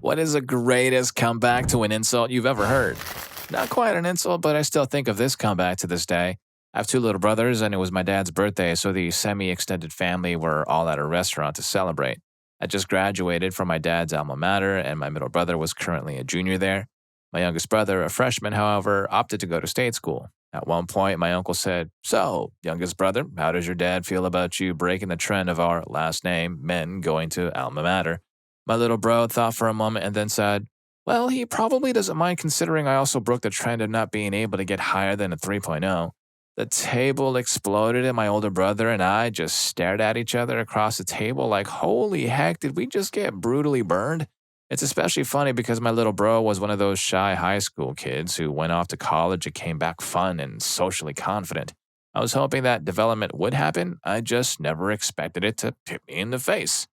What is the greatest comeback to an insult you've ever heard? Not quite an insult, but I still think of this comeback to this day. I have two little brothers, and it was my dad's birthday, so the semi extended family were all at a restaurant to celebrate. I just graduated from my dad's alma mater, and my middle brother was currently a junior there. My youngest brother, a freshman, however, opted to go to state school. At one point, my uncle said, "So, youngest brother, how does your dad feel about you breaking the trend of our last name, men, going to alma mater?" My little bro thought for a moment and then said, "Well, he probably doesn't mind considering I also broke the trend of not being able to get higher than a 3.0. The table exploded and my older brother and I just stared at each other across the table like, holy heck, did we just get brutally burned? It's especially funny because my little bro was one of those shy high school kids who went off to college and came back fun and socially confident. I was hoping that development would happen. I just never expected it to hit me in the face.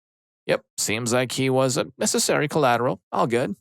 Yep, seems like he was a necessary collateral. All good.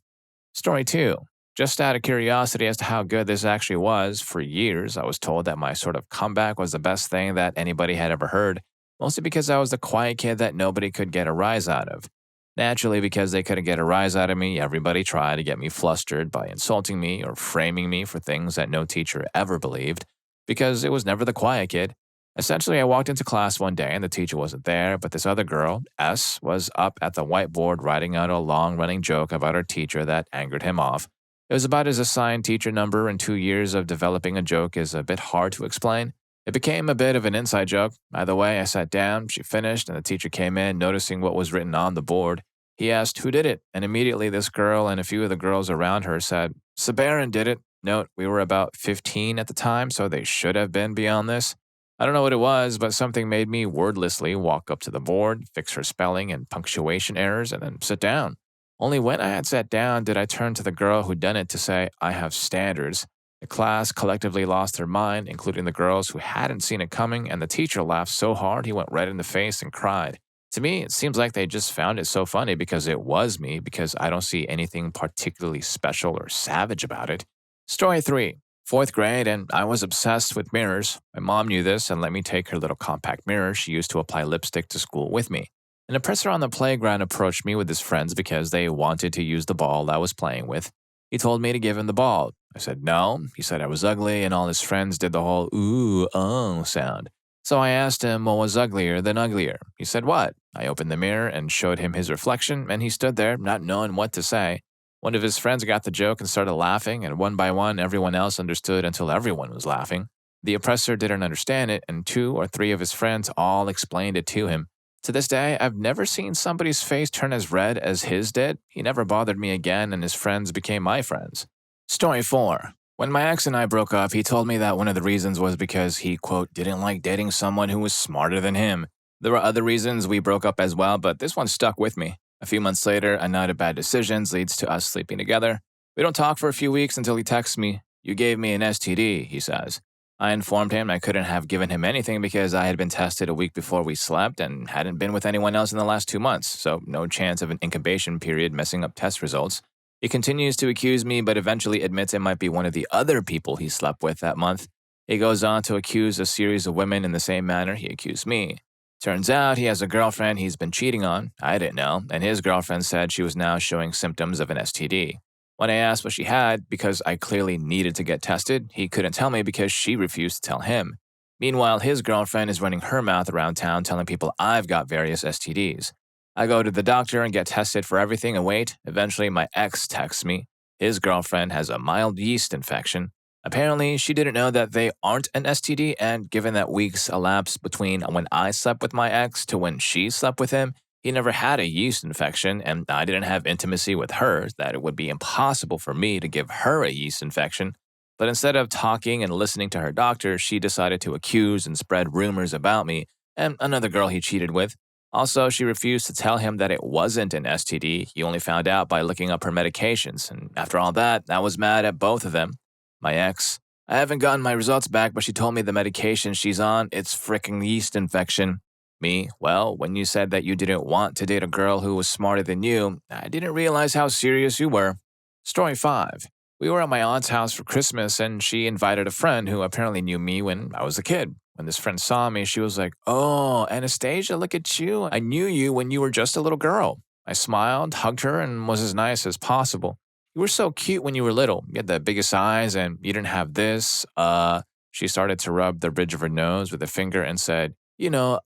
Story 2. Just out of curiosity as to how good this actually was, for years I was told that my sort of comeback was the best thing that anybody had ever heard, mostly because I was the quiet kid that nobody could get a rise out of. Naturally, because they couldn't get a rise out of me, everybody tried to get me flustered by insulting me or framing me for things that no teacher ever believed, because it was never the quiet kid. Essentially, I walked into class one day and the teacher wasn't there, but this other girl, S, was up at the whiteboard writing out a long-running joke about her teacher that angered him off. It was about his assigned teacher number, and 2 years of developing a joke is a bit hard to explain. It became a bit of an inside joke. Either way, I sat down, she finished, and the teacher came in, noticing what was written on the board. He asked who did it, and immediately this girl and a few of the girls around her said, "Sabarin did it." Note, we were about 15 at the time, so they should have been beyond this. I don't know what it was, but something made me wordlessly walk up to the board, fix her spelling and punctuation errors, and then sit down. Only when I had sat down did I turn to the girl who'd done it to say, "I have standards." The class collectively lost their mind, including the girls who hadn't seen it coming, and the teacher laughed so hard he went red in the face and cried. To me, it seems like they just found it so funny because it was me, because I don't see anything particularly special or savage about it. Story 3. 4th grade, and I was obsessed with mirrors. My mom knew this and let me take her little compact mirror she used to apply lipstick to school with me. An oppressor on the playground approached me with his friends because they wanted to use the ball I was playing with. He told me to give him the ball. I said no. He said I was ugly, and all his friends did the whole ooh, oh sound. So I asked him what was uglier than uglier. He said what? I opened the mirror and showed him his reflection, and he stood there, not knowing what to say. One of his friends got the joke and started laughing, and one by one, everyone else understood until everyone was laughing. The oppressor didn't understand it, and 2 or 3 of his friends all explained it to him. To this day, I've never seen somebody's face turn as red as his did. He never bothered me again, and his friends became my friends. Story 4. When my ex and I broke up, he told me that one of the reasons was because he, quote, didn't like dating someone who was smarter than him. There were other reasons we broke up as well, but this one stuck with me. A few months later, a night of bad decisions leads to us sleeping together. We don't talk for a few weeks until he texts me. "You gave me an STD," he says. I informed him I couldn't have given him anything because I had been tested a week before we slept and hadn't been with anyone else in the last 2 months, so no chance of an incubation period messing up test results. He continues to accuse me, but eventually admits it might be one of the other people he slept with that month. He goes on to accuse a series of women in the same manner he accused me. Turns out he has a girlfriend he's been cheating on. I didn't know, and his girlfriend said she was now showing symptoms of an STD. When I asked what she had, because I clearly needed to get tested, he couldn't tell me because she refused to tell him. Meanwhile, his girlfriend is running her mouth around town telling people I've got various STDs. I go to the doctor and get tested for everything and wait. Eventually, my ex texts me. His girlfriend has a mild yeast infection. Apparently, she didn't know that they aren't an STD, and given that weeks elapsed between when I slept with my ex to when she slept with him, he never had a yeast infection, and I didn't have intimacy with her, that it would be impossible for me to give her a yeast infection. But instead of talking and listening to her doctor, she decided to accuse and spread rumors about me and another girl he cheated with. Also, she refused to tell him that it wasn't an STD. He only found out by looking up her medications, and after all that, I was mad at both of them. My ex, I haven't gotten my results back, but she told me the medication she's on, it's frickin' yeast infection. Me, well, when you said that you didn't want to date a girl who was smarter than you, I didn't realize how serious you were. Story 5. We were at my aunt's house for Christmas, and she invited a friend who apparently knew me when I was a kid. When this friend saw me, she was like, "Oh, Anastasia, look at you. I knew you when you were just a little girl." I smiled, hugged her, and was as nice as possible. You were so cute when you were little. You had the biggest eyes, and you didn't have this. She started to rub the bridge of her nose with a finger and said, the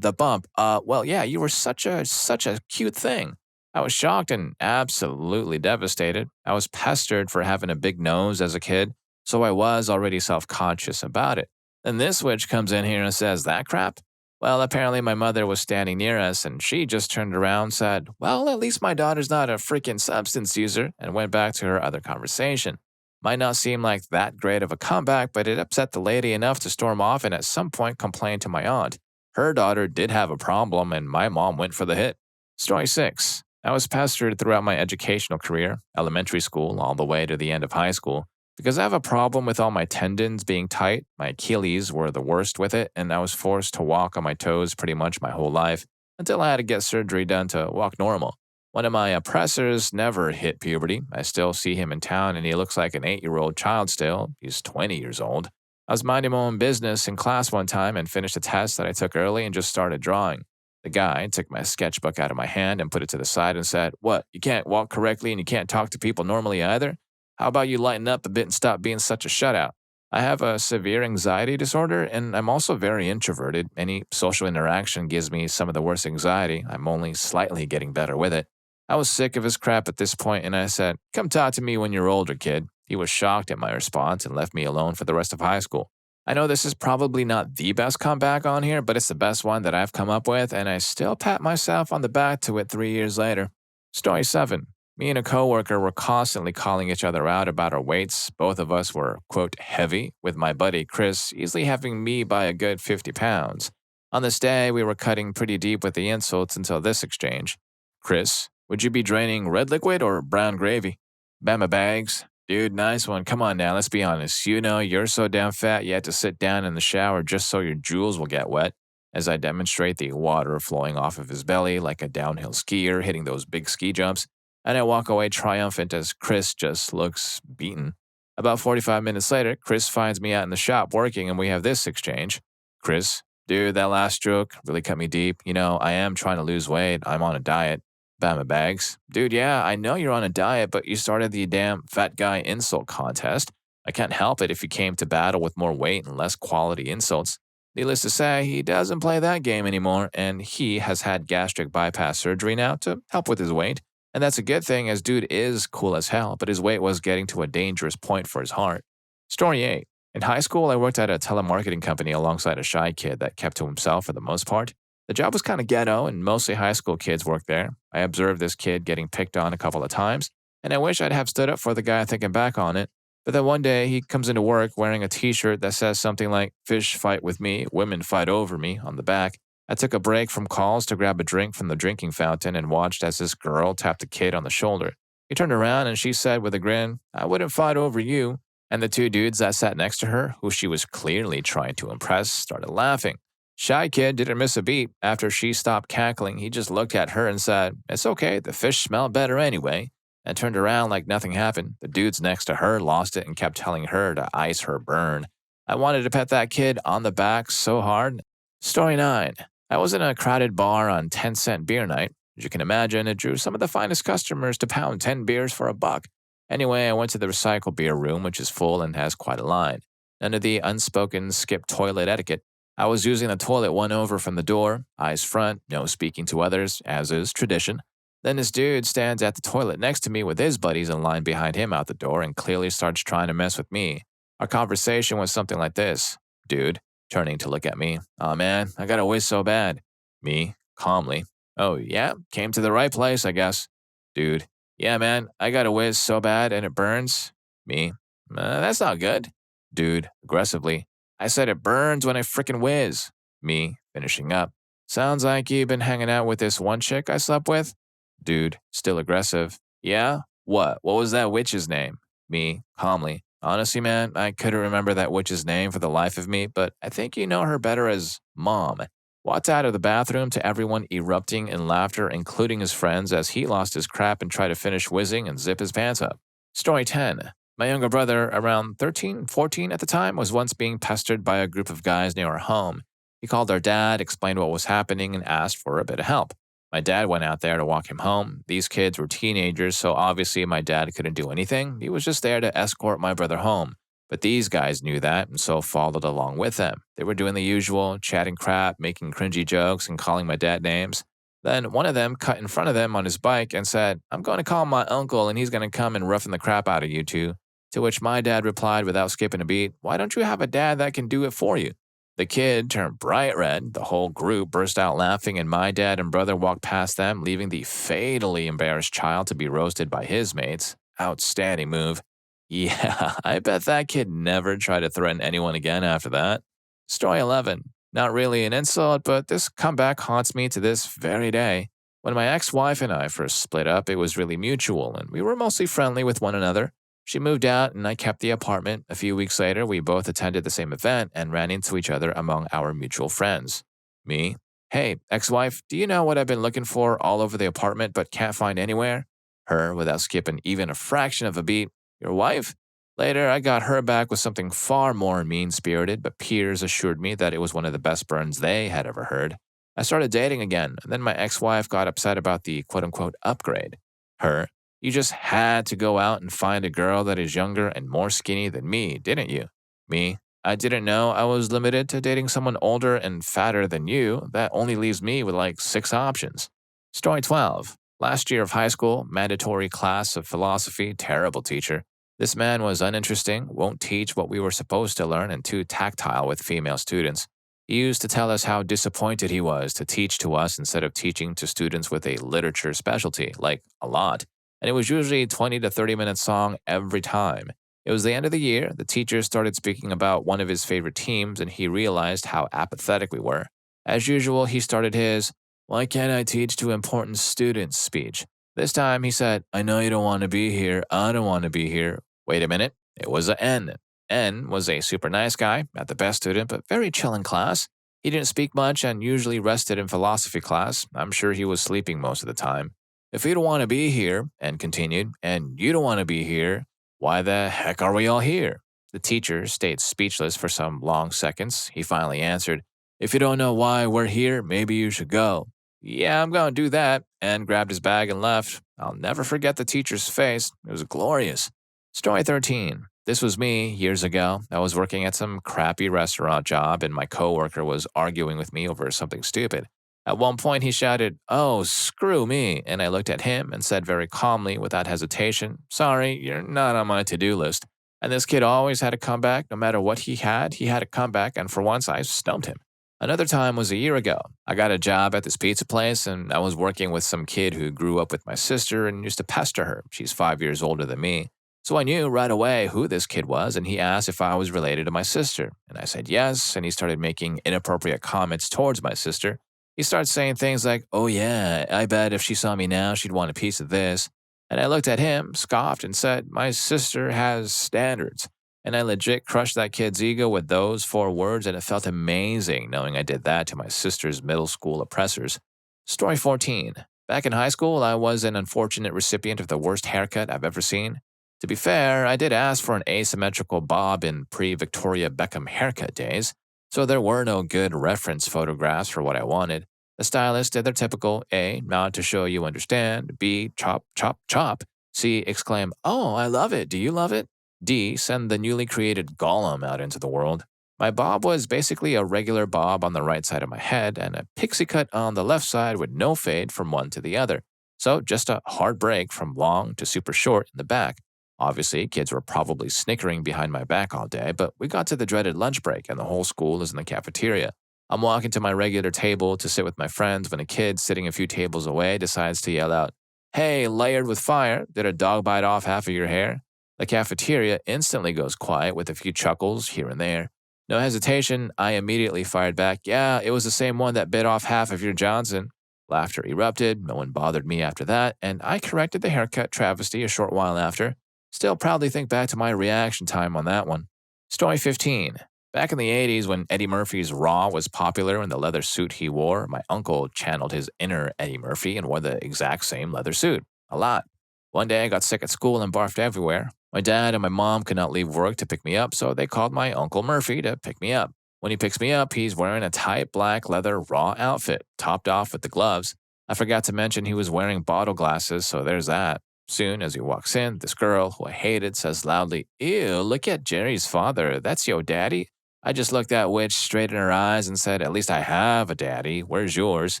bump. Well, yeah, you were such a cute thing. I was shocked and absolutely devastated. I was pestered for having a big nose as a kid, so I was already self conscious about it. Then this witch comes in here and says that crap. Well, apparently my mother was standing near us and she just turned around and said, well, at least my daughter's not a freaking substance user, and went back to her other conversation. Might not seem like that great of a comeback, but it upset the lady enough to storm off and at some point complain to my aunt. Her daughter did have a problem and my mom went for the hit. Story 6. I was pestered throughout my educational career, elementary school, all the way to the end of high school, because I have a problem with all my tendons being tight. My Achilles were the worst with it, and I was forced to walk on my toes pretty much my whole life until I had to get surgery done to walk normal. One of my oppressors never hit puberty. I still see him in town, and he looks like an 8-year-old child still. He's 20 years old. I was minding my own business in class one time and finished a test that I took early and just started drawing. The guy took my sketchbook out of my hand and put it to the side and said, what, you can't walk correctly and you can't talk to people normally either? How about you lighten up a bit and stop being such a shutout? I have a severe anxiety disorder, and I'm also very introverted. Any social interaction gives me some of the worst anxiety. I'm only slightly getting better with it. I was sick of his crap at this point, and I said, come talk to me when you're older, kid. He was shocked at my response and left me alone for the rest of high school. I know this is probably not the best comeback on here, but it's the best one that I've come up with, and I still pat myself on the back to it 3 years later. Story 7. Me and a coworker were constantly calling each other out about our weights. Both of us were, quote, heavy, with my buddy Chris easily having me by a good 50 pounds. On this day, we were cutting pretty deep with the insults until this exchange. Chris, would you be draining red liquid or brown gravy? Bama bags. Dude, nice one. Come on now, let's be honest. You know you're so damn fat you had to sit down in the shower just so your jewels will get wet. As I demonstrate the water flowing off of his belly like a downhill skier hitting those big ski jumps, and I walk away triumphant as Chris just looks beaten. About 45 minutes later, Chris finds me out in the shop working and we have this exchange. Chris, dude, that last joke really cut me deep. You know, I am trying to lose weight. I'm on a diet. Bama bags. Dude, yeah, I know you're on a diet, but you started the damn fat guy insult contest. I can't help it if you came to battle with more weight and less quality insults. Needless to say, he doesn't play that game anymore, and he has had gastric bypass surgery now to help with his weight. And that's a good thing, as dude is cool as hell, but his weight was getting to a dangerous point for his heart. Story 8. In high school, I worked at a telemarketing company alongside a shy kid that kept to himself for the most part. The job was kind of ghetto, and mostly high school kids worked there. I observed this kid getting picked on a couple of times, and I wish I'd have stood up for the guy thinking back on it. But then one day, he comes into work wearing a t-shirt that says something like, fish fight with me, women fight over me, on the back. I took a break from calls to grab a drink from the drinking fountain and watched as this girl tapped the kid on the shoulder. He turned around and she said with a grin, I wouldn't fight over you. And the two dudes that sat next to her, who she was clearly trying to impress, started laughing. Shy kid didn't miss a beat. After she stopped cackling, he just looked at her and said, it's okay, the fish smell better anyway, and turned around like nothing happened. The dudes next to her lost it and kept telling her to ice her burn. I wanted to pet that kid on the back so hard. Story 9. I was in a crowded bar on 10-cent beer night. As you can imagine, it drew some of the finest customers to pound 10 beers for $1. Anyway, I went to the recycle beer room, which is full and has quite a line. None of the unspoken skip toilet etiquette. I was using the toilet one over from the door, eyes front, no speaking to others, as is tradition. Then this dude stands at the toilet next to me with his buddies in line behind him out the door and clearly starts trying to mess with me. Our conversation was something like this. Dude, turning to look at me. Aw man, I got a whiz so bad. Me, calmly. Oh yeah, came to the right place, I guess. Dude, yeah man, I got a whiz so bad and it burns. Me, that's not good. Dude, aggressively. I said it burns when I frickin' whiz. Me, finishing up. Sounds like you've been hanging out with this one chick I slept with. Dude, still aggressive. Yeah? What? What was that witch's name? Me, calmly. Honestly, man, I couldn't remember that witch's name for the life of me, but I think you know her better as Mom. Walked out of the bathroom to everyone erupting in laughter, including his friends, as he lost his crap and tried to finish whizzing and zip his pants up. Story 10. My younger brother, around 13, 14 at the time, was once being pestered by a group of guys near our home. He called our dad, explained what was happening, and asked for a bit of help. My dad went out there to walk him home. These kids were teenagers, so obviously my dad couldn't do anything. He was just there to escort my brother home. But these guys knew that and so followed along with them. They were doing the usual, chatting crap, making cringy jokes, and calling my dad names. Then one of them cut in front of them on his bike and said, "I'm going to call my uncle and he's going to come and roughen the crap out of you two." To which my dad replied without skipping a beat, "Why don't you have a dad that can do it for you?" The kid turned bright red. The whole group burst out laughing, and my dad and brother walked past them, leaving the fatally embarrassed child to be roasted by his mates. Outstanding move. Yeah, I bet that kid never tried to threaten anyone again after that. Story 11. Not really an insult, but this comeback haunts me to this very day. When my ex-wife and I first split up, it was really mutual, and we were mostly friendly with one another. She moved out, and I kept the apartment. A few weeks later, we both attended the same event and ran into each other among our mutual friends. Me: "Hey, ex-wife, do you know what I've been looking for all over the apartment but can't find anywhere?" Her, without skipping even a fraction of a beat: "Your wife?" Later, I got her back with something far more mean-spirited, but peers assured me that it was one of the best burns they had ever heard. I started dating again, and then my ex-wife got upset about the quote-unquote upgrade. Her: "You just had to go out and find a girl that is younger and more skinny than me, didn't you?" Me: "I didn't know I was limited to dating someone older and fatter than you. That only leaves me with like 6 options." Story 12. Last year of high school, mandatory class of philosophy, terrible teacher. This man was uninteresting, won't teach what we were supposed to learn, and too tactile with female students. He used to tell us how disappointed he was to teach to us instead of teaching to students with a literature specialty, like a lot. And it was usually a 20 to 30-minute song every time. It was the end of the year. The teacher started speaking about one of his favorite teams, and he realized how apathetic we were. As usual, he started his "Why can't I teach to important students" speech. This time he said, "I know you don't want to be here. I don't want to be here." Wait a minute. It was a N. N was a super nice guy, not the best student, but very chill in class. He didn't speak much and usually rested in philosophy class. I'm sure he was sleeping most of the time. "If you don't want to be here," N continued, "and you don't want to be here, why the heck are we all here?" The teacher stayed speechless for some long seconds. He finally answered, "If you don't know why we're here, maybe you should go." "Yeah, I'm going to do that," and grabbed his bag and left. I'll never forget the teacher's face. It was glorious. Story 13. This was me years ago. I was working at some crappy restaurant job, and my coworker was arguing with me over something stupid. At one point, he shouted, "Oh, screw me," and I looked at him and said very calmly, without hesitation, "Sorry, you're not on my to-do list." And this kid always had a comeback. No matter what he had a comeback, and for once, I stumped him. Another time was a year ago. I got a job at this pizza place, and I was working with some kid who grew up with my sister and used to pester her. She's 5 years older than me. So I knew right away who this kid was, and he asked if I was related to my sister. And I said yes, and he started making inappropriate comments towards my sister. He started saying things like, "Oh yeah, I bet if she saw me now, she'd want a piece of this." And I looked at him, scoffed, and said, "My sister has standards." And I legit crushed that kid's ego with those 4 words, and it felt amazing knowing I did that to my sister's middle school oppressors. Story 14. Back in high school, I was an unfortunate recipient of the worst haircut I've ever seen. To be fair, I did ask for an asymmetrical bob in pre-Victoria Beckham haircut days, so there were no good reference photographs for what I wanted. The stylist did their typical A, nod to show you understand, B, chop, chop, chop, C, exclaim, "Oh, I love it, do you love it?" D, send the newly created Gollum out into the world. My bob was basically a regular bob on the right side of my head and a pixie cut on the left side with no fade from one to the other. So just a hard break from long to super short in the back. Obviously, kids were probably snickering behind my back all day, but we got to the dreaded lunch break and the whole school is in the cafeteria. I'm walking to my regular table to sit with my friends when a kid sitting a few tables away decides to yell out, "Hey, layered with fire, did a dog bite off half of your hair?" The cafeteria instantly goes quiet with a few chuckles here and there. No hesitation, I immediately fired back, "Yeah, it was the same one that bit off half of your Johnson." Laughter erupted, no one bothered me after that, and I corrected the haircut travesty a short while after. Still proudly think back to my reaction time on that one. Story 15. Back in the 80s when Eddie Murphy's Raw was popular and the leather suit he wore, my uncle channeled his inner Eddie Murphy and wore the exact same leather suit. A lot. One day I got sick at school and barfed everywhere. My dad and my mom could not leave work to pick me up, so they called my Uncle Murphy to pick me up. When he picks me up, he's wearing a tight black leather Raw outfit, topped off with the gloves. I forgot to mention he was wearing bottle glasses, so there's that. Soon as he walks in, this girl, who I hated, says loudly, "Ew, look at Jerry's father. That's your daddy?" I just looked that witch straight in her eyes and said, "At least I have a daddy. Where's yours?"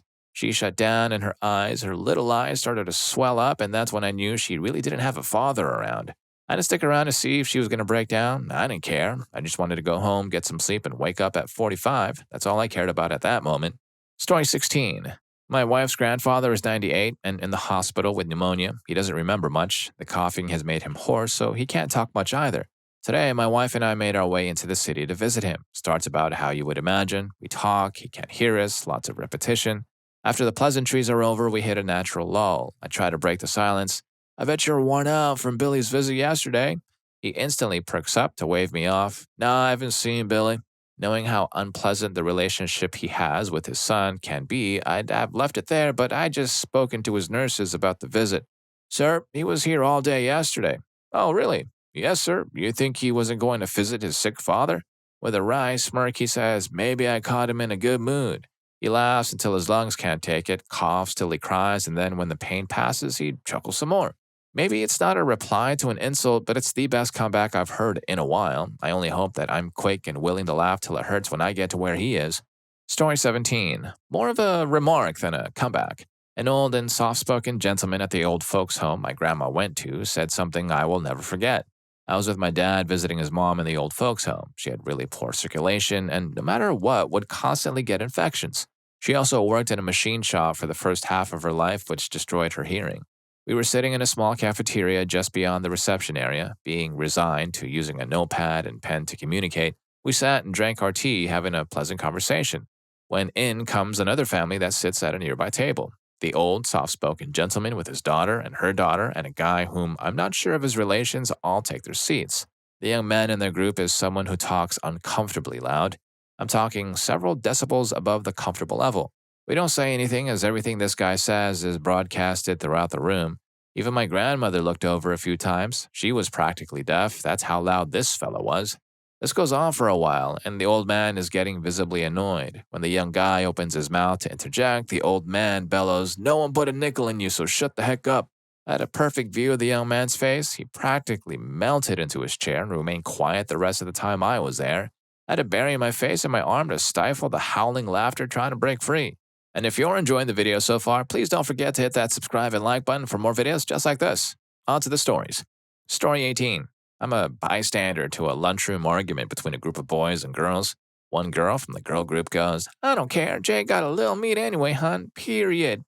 She shut down and her little eyes started to swell up, and that's when I knew she really didn't have a father around. I didn't stick around to see if she was going to break down. I didn't care. I just wanted to go home, get some sleep, and wake up at 45. That's all I cared about at that moment. Story 16. My wife's grandfather is 98 and in the hospital with pneumonia. He doesn't remember much. The coughing has made him hoarse, so he can't talk much either. Today, my wife and I made our way into the city to visit him. Starts about how you would imagine. We talk, he can't hear us, lots of repetition. After the pleasantries are over, we hit a natural lull. I try to break the silence. "I bet you're worn out from Billy's visit yesterday." He instantly perks up to wave me off. "Nah, I haven't seen Billy." Knowing how unpleasant the relationship he has with his son can be, I'd have left it there, but I just spoken to his nurses about the visit. "Sir, he was here all day yesterday." "Oh, really?" "Yes, sir. You think he wasn't going to visit his sick father?" With a wry smirk, he says, "Maybe I caught him in a good mood." He laughs until his lungs can't take it, coughs till he cries, and then when the pain passes, he chuckles some more. Maybe it's not a reply to an insult, but it's the best comeback I've heard in a while. I only hope that I'm quick and willing to laugh till it hurts when I get to where he is. Story 17. More of a remark than a comeback. An old and soft-spoken gentleman at the old folks' home my grandma went to said something I will never forget. I was with my dad visiting his mom in the old folks' home. She had really poor circulation and no matter what, would constantly get infections. She also worked in a machine shop for the first half of her life, which destroyed her hearing. We were sitting in a small cafeteria just beyond the reception area, being resigned to using a notepad and pen to communicate. We sat and drank our tea, having a pleasant conversation. When in comes another family that sits at a nearby table. The old, soft-spoken gentleman with his daughter, and a guy whom I'm not sure of his relations all take their seats. The young man in their group is someone who talks uncomfortably loud. I'm talking several decibels above the comfortable level. We don't say anything as everything this guy says is broadcasted throughout the room. Even my grandmother looked over a few times. She was practically deaf. That's how loud this fellow was. This goes on for a while, and the old man is getting visibly annoyed. When the young guy opens his mouth to interject, the old man bellows, "No one put a nickel in you, so shut the heck up." I had a perfect view of the young man's face. He practically melted into his chair and remained quiet the rest of the time I was there. I had to bury my face in my arm to stifle the howling laughter trying to break free. And if you're enjoying the video so far, please don't forget to hit that subscribe and like button for more videos just like this. On to the stories. Story 18. I'm a bystander to a lunchroom argument between a group of boys and girls. One girl from the girl group goes, "I don't care, Jay got a little meat anyway, hun. Period.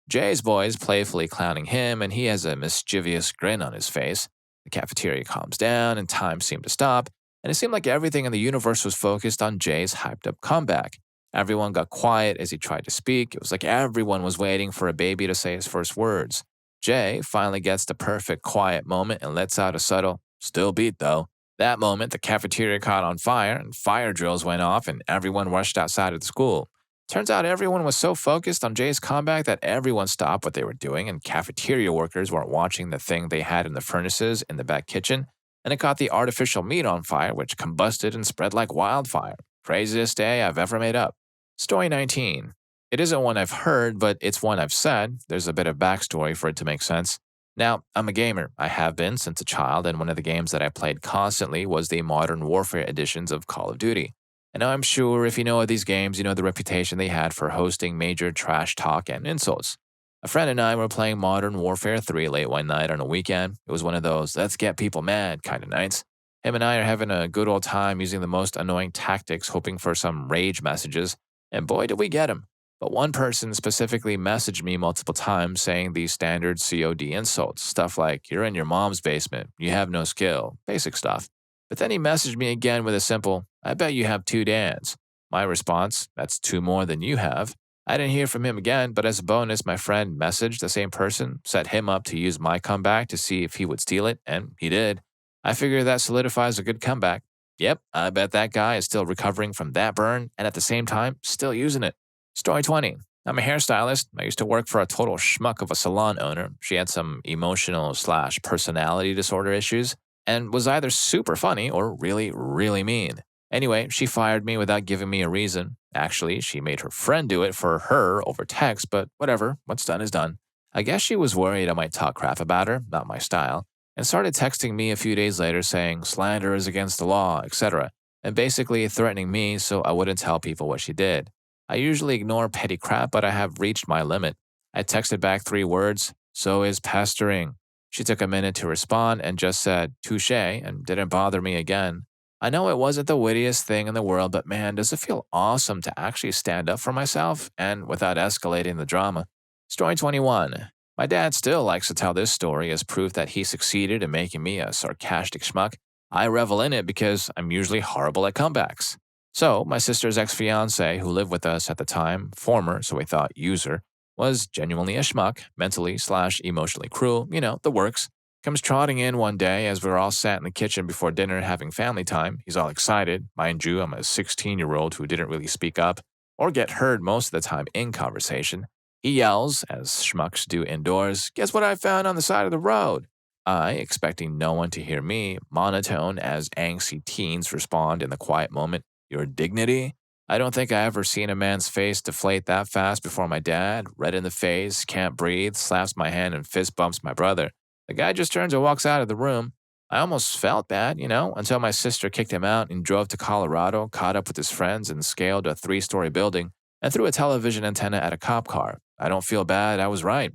Jay's boys playfully clowning him, and he has a mischievous grin on his face. The cafeteria calms down, and time seemed to stop, and it seemed like everything in the universe was focused on Jay's hyped-up comeback. Everyone got quiet as he tried to speak. It was like everyone was waiting for a baby to say his first words. Jay finally gets the perfect quiet moment and lets out a subtle, "Still beat, though." That moment, the cafeteria caught on fire, and fire drills went off, and everyone rushed outside of the school. Turns out everyone was so focused on Jay's comeback that everyone stopped what they were doing, and cafeteria workers weren't watching the thing they had in the furnaces in the back kitchen, and it caught the artificial meat on fire, which combusted and spread like wildfire. Craziest day I've ever made up. Story 19. It isn't one I've heard, but it's one I've said. There's a bit of backstory for it to make sense. Now, I'm a gamer. I have been since a child, and one of the games that I played constantly was the Modern Warfare editions of Call of Duty. And I'm sure if you know of these games, you know the reputation they had for hosting major trash talk and insults. A friend and I were playing Modern Warfare 3 late one night on a weekend. It was one of those let's get people mad kind of nights. Him and I are having a good old time using the most annoying tactics, hoping for some rage messages. And boy, did we get him. But one person specifically messaged me multiple times saying the standard COD insults, stuff like, "You're in your mom's basement, you have no skill," basic stuff. But then he messaged me again with a simple, "I bet you have 2 dads." My response, "That's 2 more than you have." I didn't hear from him again, but as a bonus, my friend messaged the same person, set him up to use my comeback to see if he would steal it, and he did. I figure that solidifies a good comeback. Yep, I bet that guy is still recovering from that burn and at the same time, still using it. Story 20. I'm a hairstylist. I used to work for a total schmuck of a salon owner. She had some emotional/personality disorder issues and was either super funny or really, really mean. Anyway, she fired me without giving me a reason. Actually, she made her friend do it for her over text, but whatever, what's done is done. I guess she was worried I might talk crap about her, not my style, and started texting me a few days later saying slander is against the law, etc., and basically threatening me so I wouldn't tell people what she did. I usually ignore petty crap, but I have reached my limit. I texted back 3 words, so is pestering. She took a minute to respond and just said, touche, and didn't bother me again. I know it wasn't the wittiest thing in the world, but man, does it feel awesome to actually stand up for myself and without escalating the drama. Story 21. My dad still likes to tell this story as proof that he succeeded in making me a sarcastic schmuck. I revel in it because I'm usually horrible at comebacks. So, my sister's ex-fiance, who lived with us at the time, former, so we thought user, was genuinely a schmuck, mentally/emotionally cruel, the works. Comes trotting in one day as we're all sat in the kitchen before dinner having family time. He's all excited. Mind you, I'm a 16-year-old who didn't really speak up or get heard most of the time in conversation. He yells, as schmucks do indoors, guess what I found on the side of the road? I, expecting no one to hear me, monotone as angsty teens respond in the quiet moment, your dignity? I don't think I ever seen a man's face deflate that fast before my dad, red in the face, can't breathe, slaps my hand and fist bumps my brother. The guy just turns and walks out of the room. I almost felt bad, until my sister kicked him out and drove to Colorado, caught up with his friends, and scaled a 3-story building and threw a television antenna at a cop car. I don't feel bad, I was right.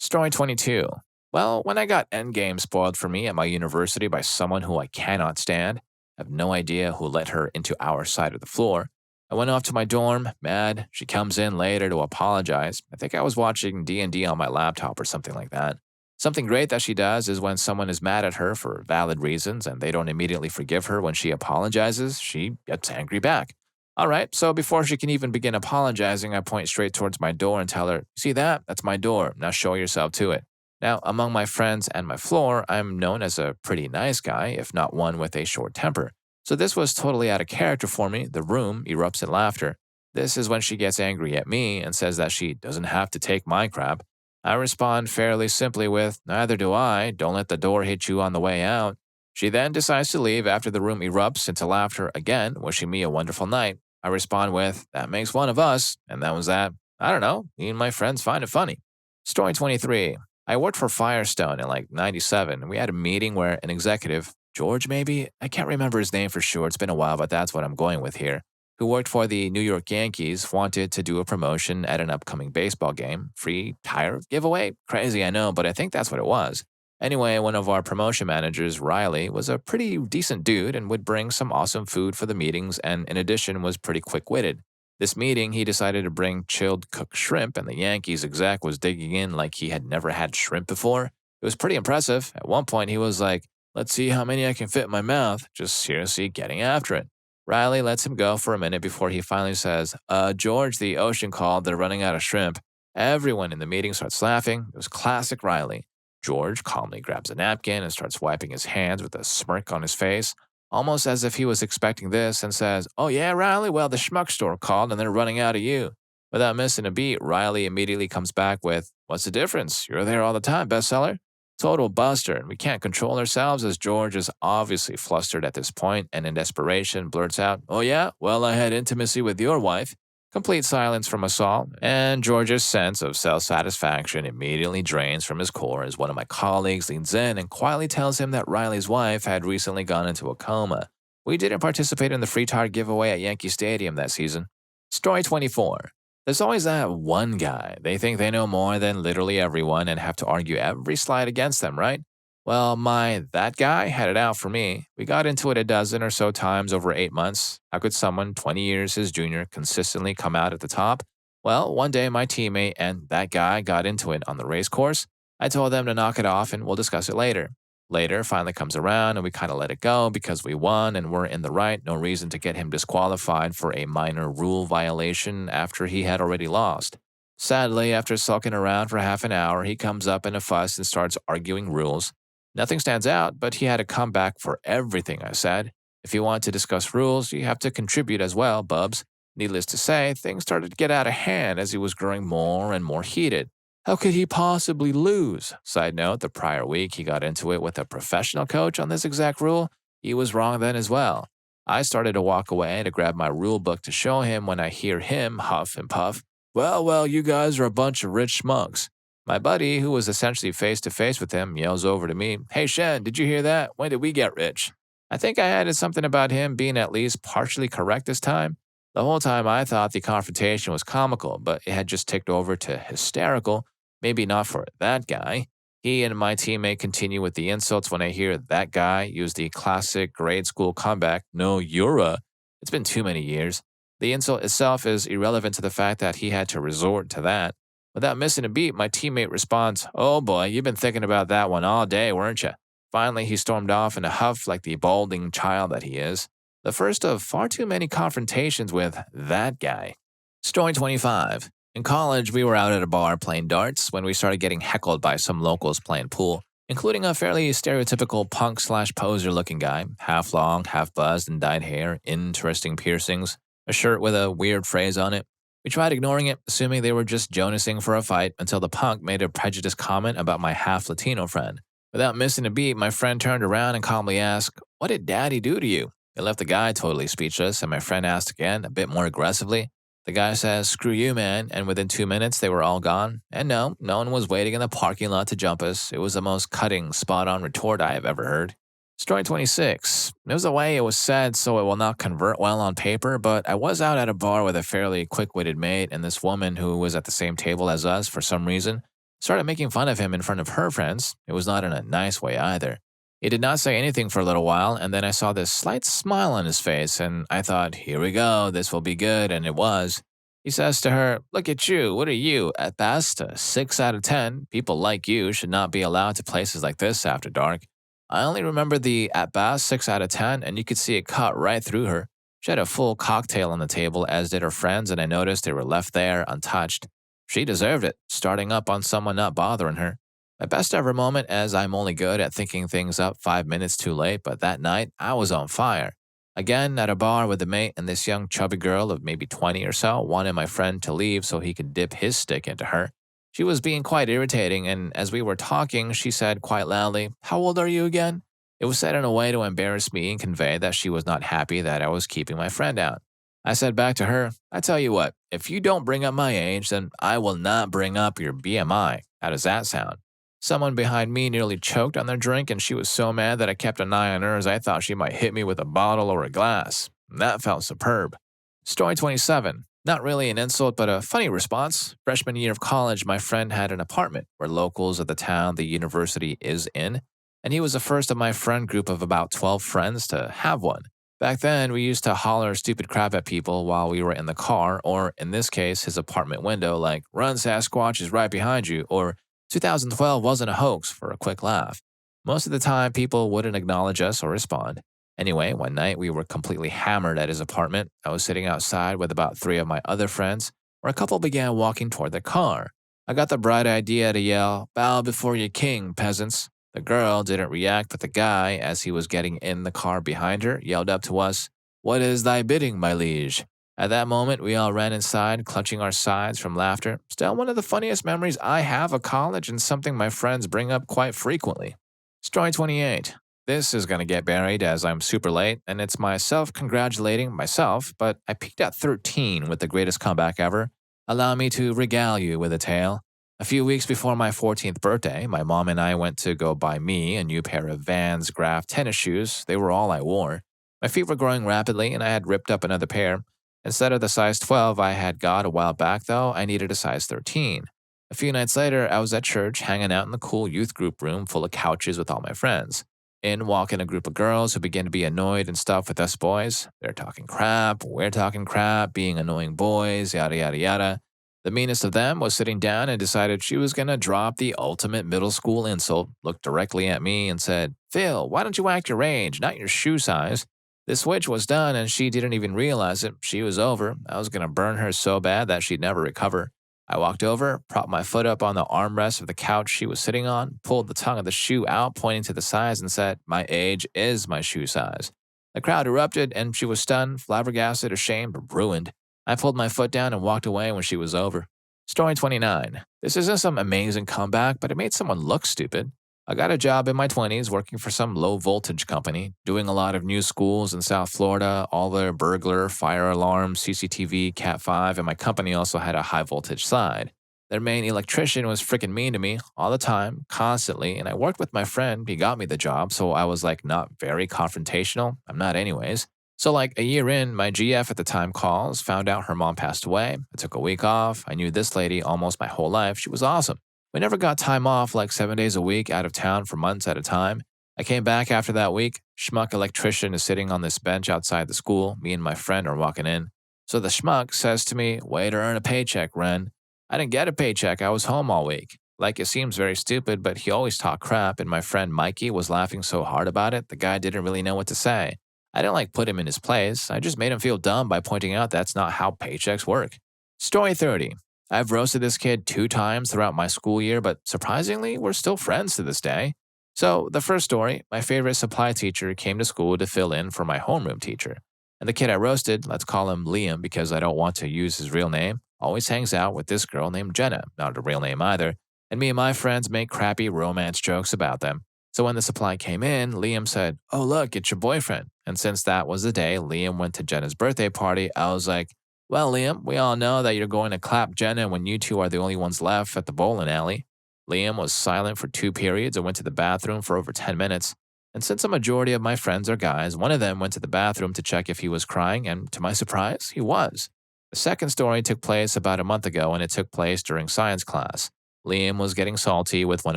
Story 22. Well, when I got Endgame spoiled for me at my university by someone who I cannot stand, I have no idea who let her into our side of the floor. I went off to my dorm, mad. She comes in later to apologize. I think I was watching D&D on my laptop or something like that. Something great that she does is when someone is mad at her for valid reasons and they don't immediately forgive her when she apologizes, she gets angry back. All right, so before she can even begin apologizing, I point straight towards my door and tell her, see that? That's my door. Now show yourself to it. Now, among my friends and my floor, I'm known as a pretty nice guy, if not one with a short temper. So this was totally out of character for me. The room erupts in laughter. This is when she gets angry at me and says that she doesn't have to take my crap. I respond fairly simply with, neither do I, don't let the door hit you on the way out. She then decides to leave after the room erupts into laughter again, wishing me a wonderful night. I respond with, that makes one of us, and that was that. I don't know, me and my friends find it funny. Story 23. I worked for Firestone in like 97, and we had a meeting where an executive, George maybe? I can't remember his name for sure, it's been a while, but that's what I'm going with here, who worked for the New York Yankees, wanted to do a promotion at an upcoming baseball game. Free tire giveaway? Crazy, I know, but I think that's what it was. Anyway, one of our promotion managers, Riley, was a pretty decent dude and would bring some awesome food for the meetings and in addition was pretty quick-witted. This meeting, he decided to bring chilled cooked shrimp and the Yankees exec was digging in like he had never had shrimp before. It was pretty impressive. At one point, he was like, let's see how many I can fit in my mouth, just seriously getting after it. Riley lets him go for a minute before he finally says, George, the ocean called, they're running out of shrimp. Everyone in the meeting starts laughing. It was classic Riley. George calmly grabs a napkin and starts wiping his hands with a smirk on his face, almost as if he was expecting this, and says, oh yeah, Riley, well, the schmuck store called and they're running out of you. Without missing a beat, Riley immediately comes back with, what's the difference? You're there all the time, bestseller. Total buster, and we can't control ourselves as George is obviously flustered at this point and in desperation blurts out, oh yeah, well, I had intimacy with your wife. Complete silence from us all, and George's sense of self-satisfaction immediately drains from his core as one of my colleagues leans in and quietly tells him that Riley's wife had recently gone into a coma. We didn't participate in the free tire giveaway at Yankee Stadium that season. Story 24. There's always that one guy. They think they know more than literally everyone and have to argue every slide against them, right? Well, that guy had it out for me. We got into it a dozen or so times over 8 months. How could someone 20 years his junior consistently come out at the top? Well, one day my teammate and that guy got into it on the race course. I told them to knock it off and we'll discuss it later. Later finally comes around and we kind of let it go because we won and we're in the right. No reason to get him disqualified for a minor rule violation after he had already lost. Sadly, after sulking around for half an hour, he comes up in a fuss and starts arguing rules. Nothing stands out, but he had to come back for everything I said. If you want to discuss rules, you have to contribute as well, bubs. Needless to say, things started to get out of hand as he was growing more and more heated. How could he possibly lose? Side note, the prior week he got into it with a professional coach on this exact rule. He was wrong then as well. I started to walk away to grab my rule book to show him when I hear him huff and puff. Well, you guys are a bunch of rich schmucks. My buddy, who was essentially face to face with him, yells over to me, Hey Shen, did you hear that? When did we get rich? I think I added something about him being at least partially correct this time. The whole time I thought the confrontation was comical, but it had just ticked over to hysterical. Maybe not for that guy. He and my teammate continue with the insults when I hear that guy use the classic grade school comeback, No, you're a. It's been too many years. The insult itself is irrelevant to the fact that he had to resort to that. Without missing a beat, my teammate responds, Oh boy, you've been thinking about that one all day, weren't you? Finally, he stormed off in a huff like the balding child that he is. The first of far too many confrontations with that guy. Story 25. In college, we were out at a bar playing darts when we started getting heckled by some locals playing pool, including a fairly stereotypical punk/poser looking guy, half long, half buzzed and dyed hair, interesting piercings, a shirt with a weird phrase on it. We tried ignoring it, assuming they were just jonasing for a fight, until the punk made a prejudiced comment about my half Latino friend. Without missing a beat, my friend turned around and calmly asked, What did daddy do to you? It left the guy totally speechless, and my friend asked again, a bit more aggressively. The guy says, Screw you, man, and within 2 minutes, they were all gone. And no one was waiting in the parking lot to jump us. It was the most cutting, spot-on retort I have ever heard. Story 26. There's a way it was said so it will not convert well on paper, but I was out at a bar with a fairly quick-witted mate, and this woman who was at the same table as us for some reason started making fun of him in front of her friends. It was not in a nice way either. He did not say anything for a little while, and then I saw this slight smile on his face, and I thought, here we go, this will be good, and it was. He says to her, Look at you, what are you? At best, a 6 out of 10. People like you should not be allowed to places like this after dark. I only remember the at best 6 out of 10, and you could see it cut right through her. She had a full cocktail on the table, as did her friends, and I noticed they were left there untouched. She deserved it, starting up on someone not bothering her. My best ever moment, as I'm only good at thinking things up 5 minutes too late, but that night, I was on fire. Again, at a bar with a mate, and this young chubby girl of maybe 20 or so wanted my friend to leave so he could dip his stick into her. She was being quite irritating, and as we were talking, she said quite loudly, How old are you again? It was said in a way to embarrass me and convey that she was not happy that I was keeping my friend out. I said back to her, I tell you what, if you don't bring up my age, then I will not bring up your BMI. How does that sound? Someone behind me nearly choked on their drink, and she was so mad that I kept an eye on her as I thought she might hit me with a bottle or a glass. That felt superb. Story 27. Not really an insult, but a funny response. Freshman year of college, my friend had an apartment where locals of the town the university is in, and he was the first of my friend group of about 12 friends to have one. Back then, we used to holler stupid crap at people while we were in the car, or in this case, his apartment window, like, Run, Sasquatch is right behind you, or 2012 wasn't a hoax, for a quick laugh. Most of the time, people wouldn't acknowledge us or respond. Anyway, one night we were completely hammered at his apartment. I was sitting outside with about 3 of my other friends, where a couple began walking toward the car. I got the bright idea to yell, Bow before your king, peasants. The girl didn't react, but the guy, as he was getting in the car behind her, yelled up to us, What is thy bidding, my liege? At that moment, we all ran inside, clutching our sides from laughter. Still one of the funniest memories I have of college and something my friends bring up quite frequently. Story 28. This is going to get buried as I'm super late, and it's myself congratulating myself, but I peaked at 13 with the greatest comeback ever. Allow me to regale you with a tale. A few weeks before my 14th birthday, my mom and I went to go buy me a new pair of Vans Graph tennis shoes. They were all I wore. My feet were growing rapidly, and I had ripped up another pair. Instead of the size 12 I had got a while back, though, I needed a size 13. A few nights later, I was at church hanging out in the cool youth group room full of couches with all my friends. In walk in a group of girls who began to be annoyed and stuff with us boys. They're talking crap, we're talking crap, being annoying boys, yada yada yada. The meanest of them was sitting down and decided she was going to drop the ultimate middle school insult, looked directly at me and said, Phil, why don't you act your age, not your shoe size? The switch was done and she didn't even realize it. She was over. I was going to burn her so bad that she'd never recover. I walked over, propped my foot up on the armrest of the couch she was sitting on, pulled the tongue of the shoe out, pointing to the size, and said, My age is my shoe size. The crowd erupted, and she was stunned, flabbergasted, ashamed, ruined. I pulled my foot down and walked away when she was over. Story 29. This isn't some amazing comeback, but it made someone look stupid. I got a job in my 20s working for some low voltage company, doing a lot of new schools in South Florida, all the burglar, fire alarm, CCTV, Cat 5, and my company also had a high voltage side. Their main electrician was freaking mean to me all the time, constantly, and I worked with my friend. He got me the job, so I was like not very confrontational. I'm not, anyways. So, like a year in, my GF at the time calls, found out her mom passed away. I took a week off. I knew this lady almost my whole life. She was awesome. We never got time off, like 7 days a week out of town for months at a time. I came back after that week. Schmuck electrician is sitting on this bench outside the school. Me and my friend are walking in. So the schmuck says to me, "Way to earn a paycheck, Ren." I didn't get a paycheck. I was home all week. Like, it seems very stupid, but he always talked crap, and my friend Mikey was laughing so hard about it, the guy didn't really know what to say. I didn't like put him in his place. I just made him feel dumb by pointing out that's not how paychecks work. Story 30. I've roasted this kid 2 times throughout my school year, but surprisingly, we're still friends to this day. So, the first story, my favorite supply teacher came to school to fill in for my homeroom teacher. And the kid I roasted, let's call him Liam because I don't want to use his real name, always hangs out with this girl named Jenna, not a real name either, and me and my friends make crappy romance jokes about them. So when the supply came in, Liam said, "Oh, look, it's your boyfriend." And since that was the day Liam went to Jenna's birthday party, I was like, "Well, Liam, we all know that you're going to clap Jenna when you two are the only ones left at the bowling alley." Liam was silent for 2 periods and went to the bathroom for over 10 minutes. And since a majority of my friends are guys, one of them went to the bathroom to check if he was crying, and to my surprise, he was. The second story took place about a month ago, and it took place during science class. Liam was getting salty with one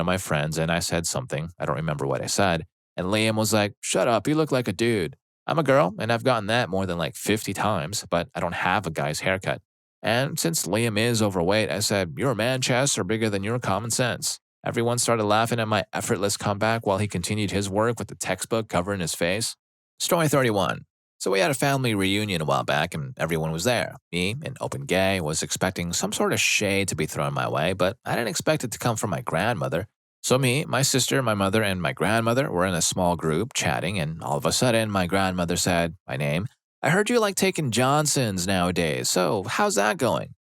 of my friends, and I said something. I don't remember what I said. And Liam was like, "Shut up, you look like a dude." I'm a girl, and I've gotten that more than like 50 times, but I don't have a guy's haircut. And since Liam is overweight, I said, "Your man chests are bigger than your common sense." Everyone started laughing at my effortless comeback while he continued his work with the textbook covering his face. Story 31. So we had a family reunion a while back, and everyone was there. Me, an open gay, was expecting some sort of shade to be thrown my way, but I didn't expect it to come from my grandmother. So me, my sister, my mother, and my grandmother were in a small group chatting, and all of a sudden, my grandmother said, my name, "I heard you like taking Johnsons nowadays, so how's that going?"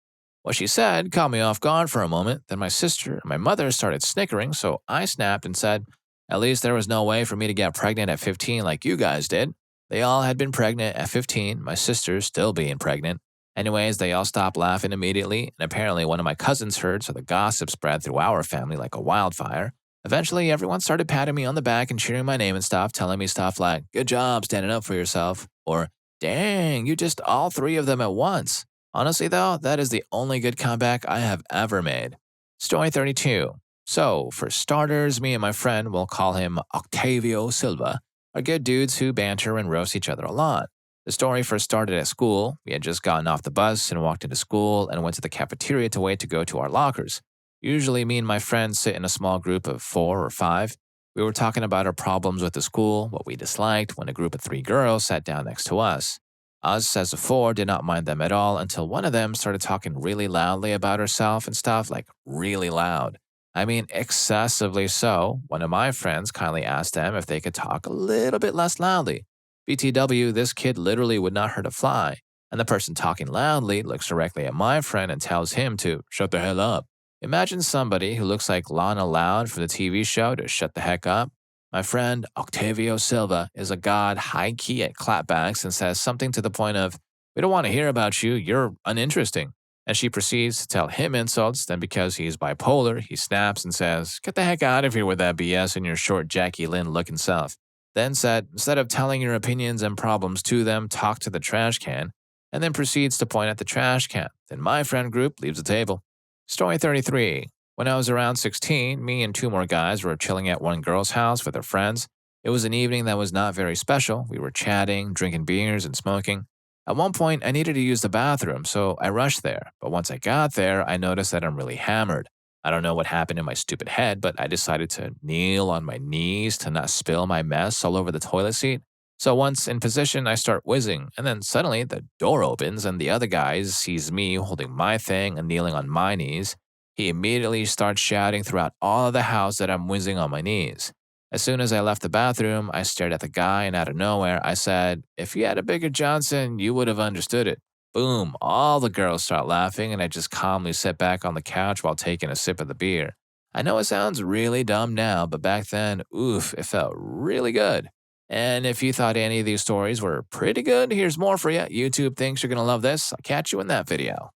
What she said caught me off guard for a moment. Then my sister and my mother started snickering, so I snapped and said, "At least there was no way for me to get pregnant at 15 like you guys did." They all had been pregnant at 15, my sister still being pregnant. Anyways, they all stopped laughing immediately, and apparently one of my cousins heard, so the gossip spread through our family like a wildfire. Eventually, everyone started patting me on the back and cheering my name and stuff, telling me stuff like, "Good job standing up for yourself," or "Dang, you just all 3 of them at once." Honestly, though, that is the only good comeback I have ever made. Story 32. So, for starters, me and my friend, we'll call him Octavio Silva, are good dudes who banter and roast each other a lot. The story first started at school. We had just gotten off the bus and walked into school and went to the cafeteria to wait to go to our lockers. Usually, me and my friends sit in a small group of 4 or 5. We were talking about our problems with the school, what we disliked, when a group of 3 girls sat down next to us. Us, as a 4, did not mind them at all until one of them started talking really loudly about herself and stuff, like really loud. I mean, excessively so. One of my friends kindly asked them if they could talk a little bit less loudly. BTW, this kid literally would not hurt a fly. And the person talking loudly looks directly at my friend and tells him to shut the hell up. Imagine somebody who looks like Lana Loud from the TV show to shut the heck up. My friend, Octavio Silva, is a god high-key at clapbacks and says something to the point of, "We don't want to hear about you, you're uninteresting." And she proceeds to tell him insults, then because he's bipolar, he snaps and says, "Get the heck out of here with that BS and your short Jackie Lynn-looking self." Then said, instead of telling your opinions and problems to them, talk to the trash can, and then proceeds to point at the trash can. Then my friend group leaves the table. Story 33. When I was around 16, me and 2 more guys were chilling at one girl's house with her friends. It was an evening that was not very special. We were chatting, drinking beers, and smoking. At one point, I needed to use the bathroom, so I rushed there. But once I got there, I noticed that I'm really hammered. I don't know what happened in my stupid head, but I decided to kneel on my knees to not spill my mess all over the toilet seat. So once in position, I start whizzing, and then suddenly the door opens and the other guy sees me holding my thing and kneeling on my knees. He immediately starts shouting throughout all of the house that I'm whizzing on my knees. As soon as I left the bathroom, I stared at the guy, and out of nowhere, I said, "If you had a bigger Johnson, you would have understood it." Boom, all the girls start laughing, and I just calmly sit back on the couch while taking a sip of the beer. I know it sounds really dumb now, but back then, oof, it felt really good. And if you thought any of these stories were pretty good, here's more for you. YouTube thinks you're going to love this. I'll catch you in that video.